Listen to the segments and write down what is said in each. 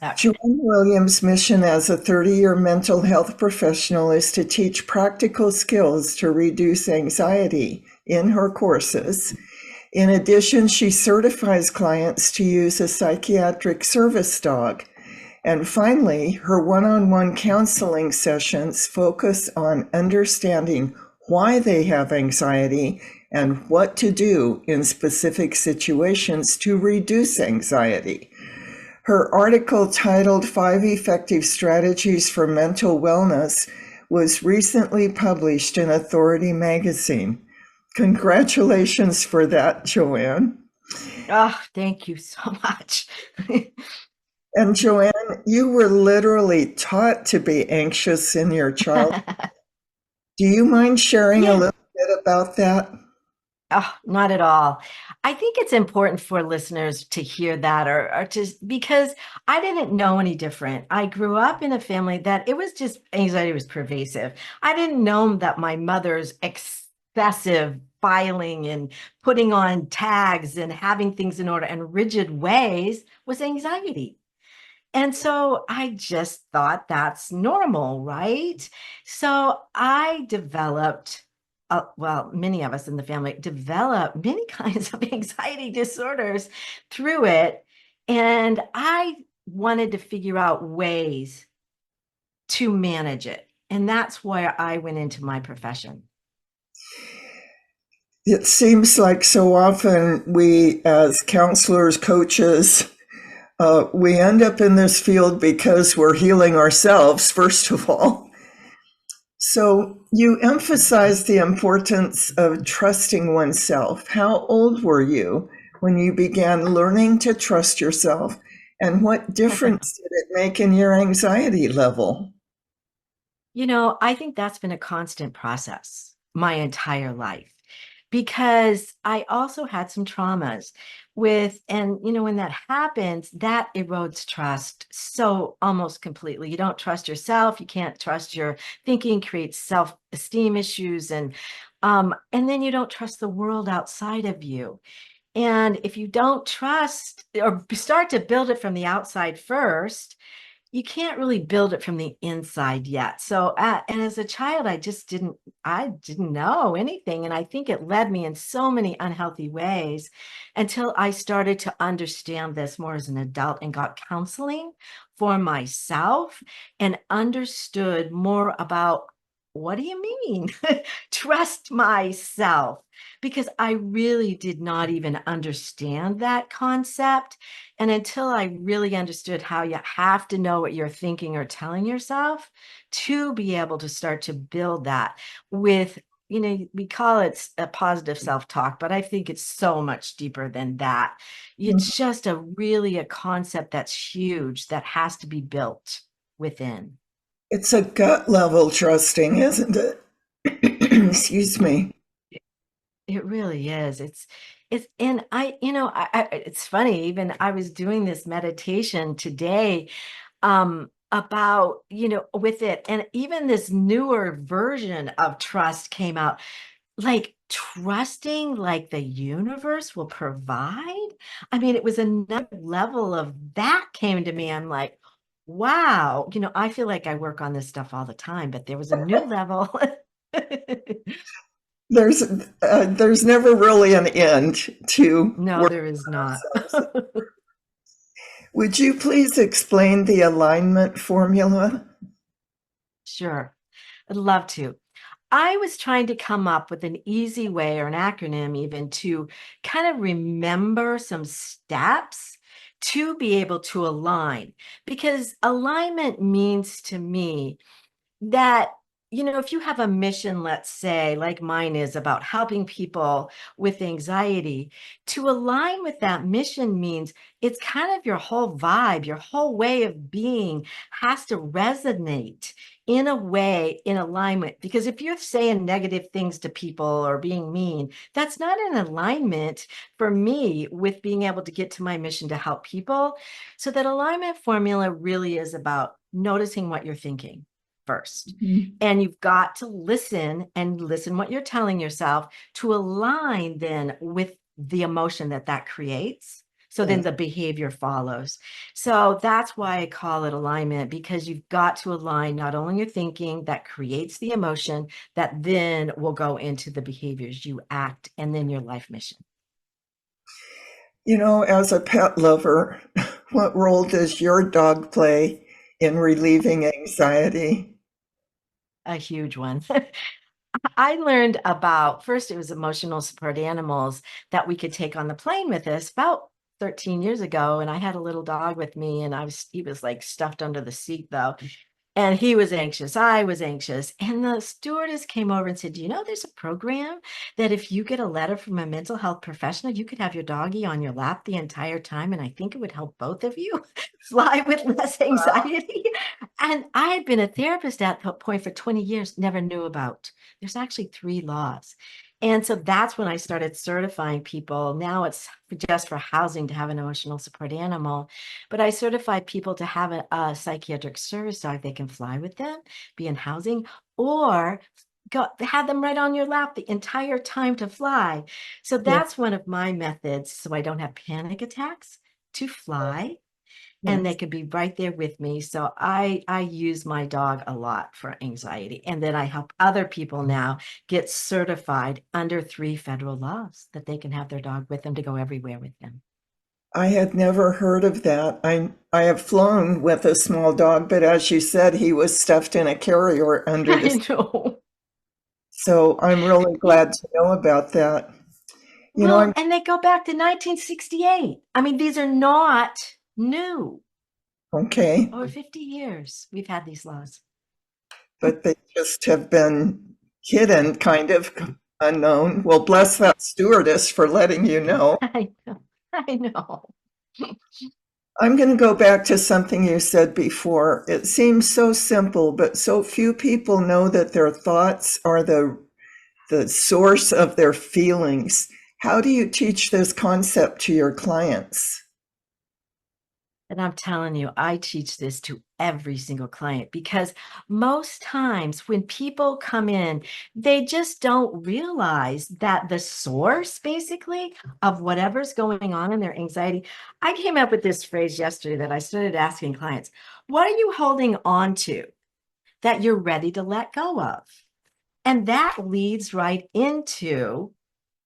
That Joanne Williams' mission as a 30-year mental health professional is to teach practical skills to reduce anxiety in her courses. In addition, she certifies clients to use a psychiatric service dog. And finally, her one-on-one counseling sessions focus on understanding why they have anxiety and what to do in specific situations to reduce anxiety. Her article titled Five Effective Strategies for Mental Wellness was recently published in Authority magazine. Congratulations for that, Joanne. Oh, thank you so much. And Joanne, you were literally taught to be anxious in your child. Do you mind sharing a Yeah. little bit about that? Oh, not at all. I think it's important for listeners to hear that or to because I didn't know any different. I grew up in a family that it was just anxiety was pervasive. I didn't know that my mother's excessive filing and putting on tags and having things in order and rigid ways was anxiety. And so I just thought that's normal, right? So I developed, well, many of us in the family develop many kinds of anxiety disorders through it. And I wanted to figure out ways to manage it. And that's where I went into my profession. It seems like so often we, as counselors, coaches, we end up in this field because we're healing ourselves, first of all. So you emphasize the importance of trusting oneself. How old were you when you began learning to trust yourself? And what difference did it make in your anxiety level? I think that's been a constant process my entire life because I also had some traumas and when that happens, that erodes trust so almost completely. You don't trust yourself, you can't trust your thinking, creates self-esteem issues, and then you don't trust the world outside of you. And if you don't trust or start to build it from the outside first, you can't really build it from the inside yet. So, and as a child, I didn't know anything. And I think it led me in so many unhealthy ways until I started to understand this more as an adult and got counseling for myself and understood more about what do you mean? Trust myself. Because I really did not even understand that concept. And until I really understood how you have to know what you're thinking or telling yourself to be able to start to build that with, we call it a positive self-talk, but I think it's so much deeper than that. It's just a concept that's huge that has to be built within. It's a gut level trusting, isn't it? Excuse me. It really is. And it's funny, even I was doing this meditation today about with it, and even this newer version of trust came out, like trusting like the universe will provide. I mean, it was another level of that came to me. I'm like, wow, I feel like I work on this stuff all the time, but there was a new level. There's never really an end to No, work there is not. ourselves. Would you please explain the alignment formula? Sure, I'd love to. I was trying to come up with an easy way or an acronym even to kind of remember some steps to be able to align, because alignment means to me that, if you have a mission, let's say, like mine is about helping people with anxiety, to align with that mission means it's kind of your whole vibe, your whole way of being has to resonate in a way in alignment. Because if you're saying negative things to people or being mean, that's not in alignment for me with being able to get to my mission to help people. So that alignment formula really is about noticing what you're thinking first. Mhm. And you've got to listen and listen what you're telling yourself to align then with the emotion that creates. So then Yeah. the behavior follows. So that's why I call it alignment, because you've got to align not only your thinking that creates the emotion that then will go into the behaviors you act and then your life mission. You know, as a pet lover, what role does your dog play in relieving anxiety? A huge one. I learned about first, it was emotional support animals that we could take on the plane with us about 13 years ago. And I had a little dog with me, and he was like stuffed under the seat though. And he was anxious. I was anxious. And the stewardess came over and said, "Do you know there's a program that if you get a letter from a mental health professional, you could have your doggie on your lap the entire time? And I think it would help both of you fly with less anxiety." And I had been a therapist at that point for 20 years, never knew about. There's actually 3 laws. And so that's when I started certifying people. Now it's just for housing to have an emotional support animal, but I certify people to have a psychiatric service dog. They can fly with them, be in housing, or have them right on your lap the entire time to fly. So Yeah, that's one of my methods, so I don't have panic attacks, to fly, and they yes. could be right there with me. So I use my dog a lot for anxiety, and then I help other people now get certified under 3 federal laws that they can have their dog with them to go everywhere with them. I had never heard of that. I have flown with a small dog, but as you said, he was stuffed in a carrier under the. I know. So I'm really glad to know about that. You know, Well, I'm and they go back to 1968. I mean, these are not new. okay, Over 50 years we've had these laws. but they just have been hidden, kind of unknown. Well, bless that stewardess for letting you know. I know. I know. I'm going to go back to something you said before. It seems so simple, but so few people know that their thoughts are the source of their feelings. How do you teach this concept to your clients? And I'm telling you, I teach this to every single client, because most times when people come in, they just don't realize that the source, basically, of whatever's going on in their anxiety. I came up with this phrase yesterday that I started asking clients: what are you holding on to that you're ready to let go of? And that leads right into,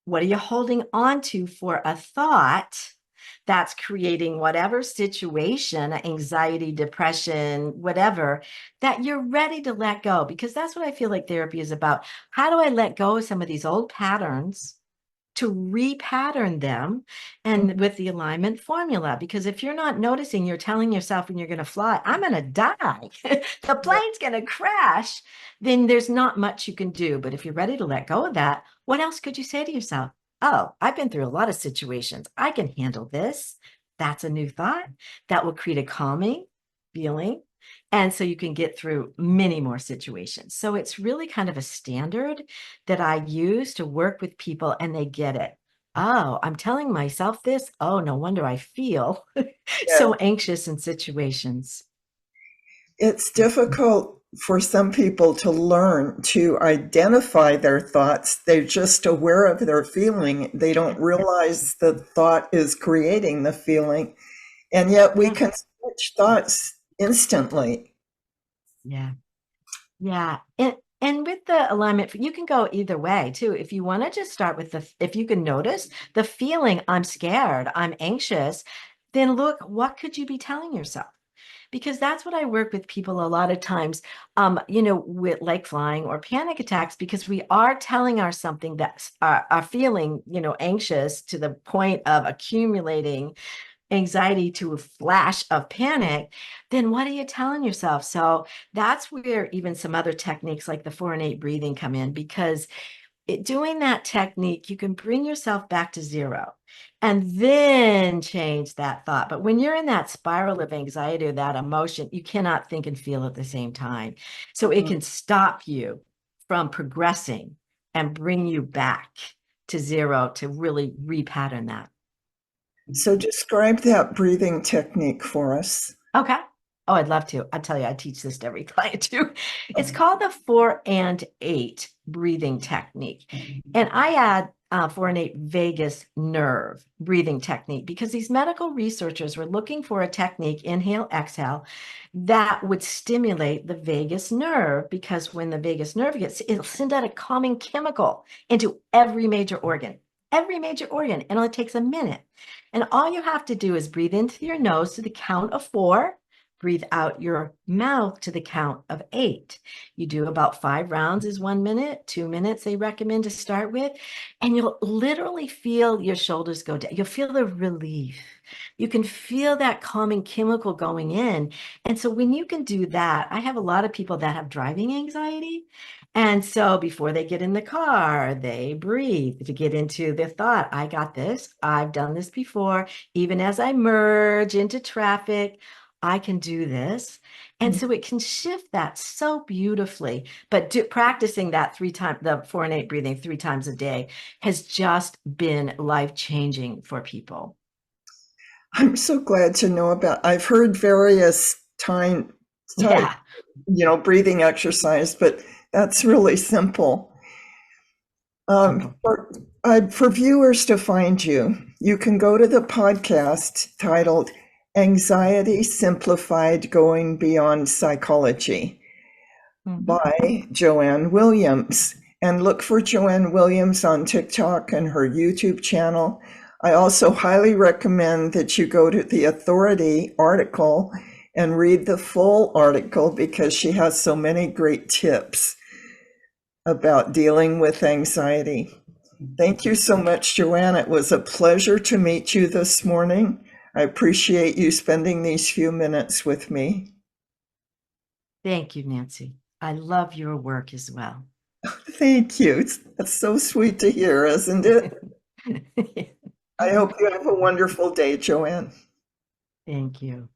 what are you holding on to for a thought that's creating whatever situation, anxiety, depression, whatever, that you're ready to let go? Because that's what I feel like therapy is about. How do I let go of some of these old patterns to repattern them, and with the alignment formula? Because if you're not noticing, you're telling yourself when you're going to fly, "I'm going to die," the plane's going to crash, then there's not much you can do. But if you're ready to let go of that, what else could you say to yourself? "Oh, I've been through a lot of situations. I can handle this." That's a new thought that will create a calming feeling. And so you can get through many more situations. So it's really kind of a standard that I use to work with people, and they get it. "Oh, I'm telling myself this. Oh, no wonder I feel Yeah. so anxious in situations." It's difficult for some people to learn to identify their thoughts. They're just aware of their feeling. They don't realize the thought is creating the feeling. And yet we Yeah. can switch thoughts instantly. Yeah. Yeah. And with the alignment, you can go either way too. If you want to just start with if you can notice the feeling, "I'm scared, I'm anxious," then look, what could you be telling yourself? Because that's what I work with people a lot of times, with like flying or panic attacks, because we are telling our something that's are feeling, anxious to the point of accumulating anxiety to a flash of panic. Then what are you telling yourself? So that's where even some other techniques like the 4 and 8 breathing come in, because doing that technique, you can bring yourself back to zero and then change that thought. But when you're in that spiral of anxiety or that emotion, you cannot think and feel at the same time. So it can stop you from progressing and bring you back to zero to really repattern that. So describe that breathing technique for us. Okay. Oh, I'd love to. I tell you, I teach this to every client too. It's called the 4 and 8 breathing technique. And foreign vagus nerve breathing technique because these medical researchers were looking for a technique, inhale, exhale, that would stimulate the vagus nerve because when the vagus nerve gets, it'll send out a calming chemical into every major organ, and it takes a minute. And all you have to do is breathe into your nose to the count of 4, breathe out your mouth to the count of 8. You do about 5 rounds is 1 minute, 2 minutes they recommend to start with, and you'll literally feel your shoulders go down. You'll feel the relief. You can feel that calming chemical going in. And so when you can do that, I have a lot of people that have driving anxiety. And so before they get in the car, they breathe to get into the thought, I got this. I've done this before. Even as I merge into traffic, I can do this. And so it can shift that so beautifully. But practicing that 3 times, the 4 and 8 breathing 3 times a day has just been life-changing for people. I'm so glad to know about. I've heard various type, Yeah. breathing exercise, but that's really simple. Simple. For viewers to find you, you can go to the podcast titled Anxiety Simplified: Going Beyond Psychology by Joanne Williams. And look for Joanne Williams on TikTok and her YouTube channel. I also highly recommend that you go to the Authority article and read the full article because she has so many great tips about dealing with anxiety. Thank you so much, Joanne. It was a pleasure to meet you this morning. I appreciate you spending these few minutes with me. Thank you, Nancy. I love your work as well. Thank you. That's so sweet to hear, isn't it? I hope you have a wonderful day, Joanne. Thank you.